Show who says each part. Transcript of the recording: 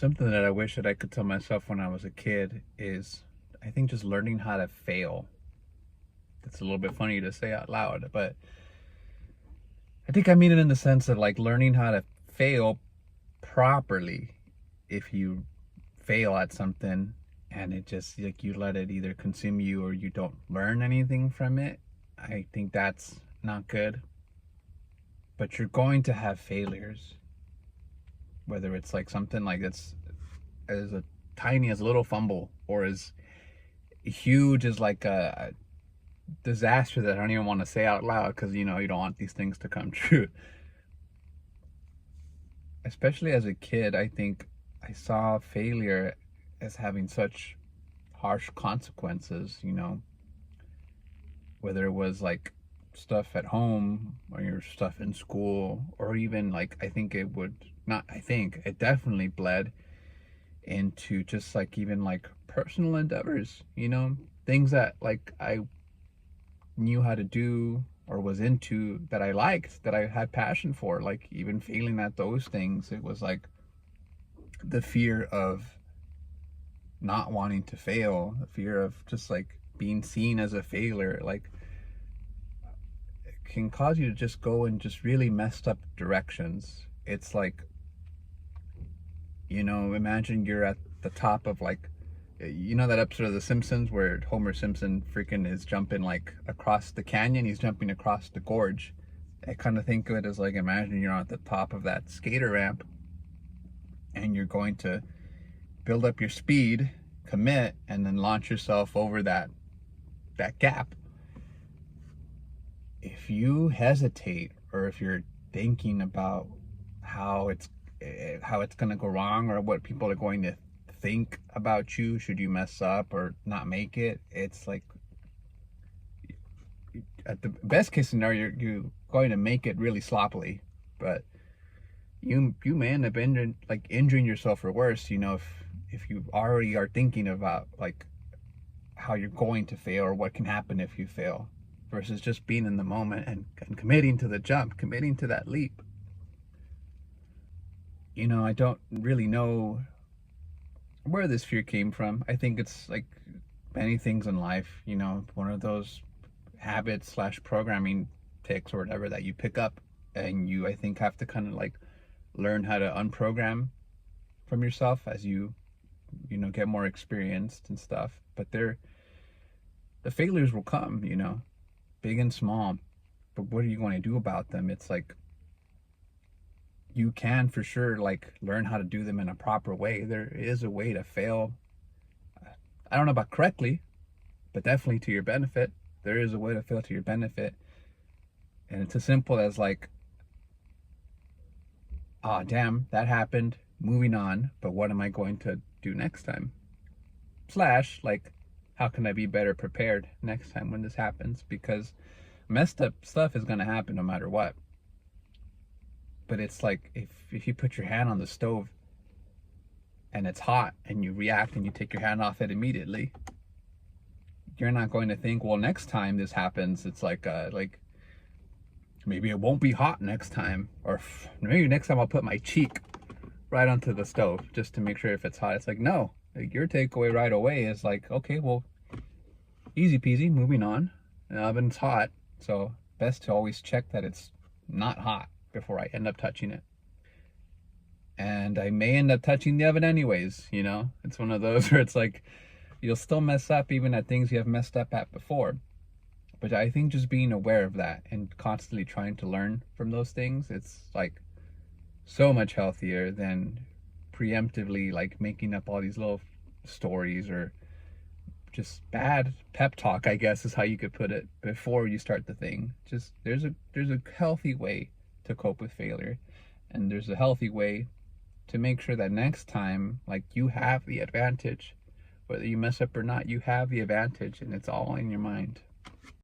Speaker 1: Something that I wish that I could tell myself when I was a kid is, I think, just learning how to fail. It's a little bit funny to say out loud, but I think I mean it in the sense of like learning how to fail properly. If you fail at something and it just like you let it either consume you or you don't learn anything from it, I think that's not good. But you're going to have failures, whether it's like something like that's as a tiny as a little fumble or as huge as like a disaster that I don't even want to say out loud because you don't want these things to come true. Especially as a kid, I think I saw failure as having such harsh consequences, whether it was like stuff at home or your stuff in school, or even like I think it would not, I think it definitely bled into just like even like personal endeavors, things that like I knew how to do or was into that I liked, that I had passion for, like even failing at those things, it was like the fear of not wanting to fail, the fear of just like being seen as a failure, like it can cause you to just go in just really messed up directions. It's like, imagine you're at the top of like, that episode of The Simpsons where Homer Simpson freaking is jumping like across the canyon, he's jumping across the gorge. I kind of think of it as like, imagine you're at the top of that skater ramp and you're going to build up your speed, commit, and then launch yourself over that gap. If you hesitate, or if you're thinking about how it's going to go wrong, or what people are going to think about you should you mess up or not make it, it's like at the best case scenario you're going to make it really sloppily, but you may end up injuring yourself, or worse, if you already are thinking about like how you're going to fail or what can happen if you fail, versus just being in the moment and committing to the jump, committing to that leap. I don't really know where this fear came from. I think it's like many things in life, one of those habits slash programming ticks or whatever that you pick up, and you, I think, have to kind of like learn how to unprogram from yourself as you get more experienced and stuff. But the failures will come, big and small, but what are you going to do about them? It's like you can for sure like learn how to do them in a proper way. There is a way to fail. I don't know about correctly, but definitely to your benefit. There is a way to fail to your benefit. And it's as simple as like, oh damn, that happened, moving on, but what am I going to do next time? Slash, like, how can I be better prepared next time when this happens? Because messed up stuff is going to happen no matter what. But it's like if you put your hand on the stove and it's hot and you react and you take your hand off it immediately, you're not going to think, well, next time this happens, it's like maybe it won't be hot next time, or maybe next time I'll put my cheek right onto the stove just to make sure if it's hot. It's like, no, like, your takeaway right away is like, okay, well, easy peasy, moving on. The oven's hot, so best to always check that it's not hot before I end up touching it. And I may end up touching the oven anyways, It's one of those where it's like, you'll still mess up even at things you have messed up at before. But I think just being aware of that and constantly trying to learn from those things, it's like so much healthier than preemptively like making up all these little stories, or just bad pep talk, I guess is how you could put it, before you start the thing. Just there's a healthy way to cope with failure, and there's a healthy way to make sure that next time, like, you have the advantage. Whether you mess up or not, you have the advantage, and it's all in your mind.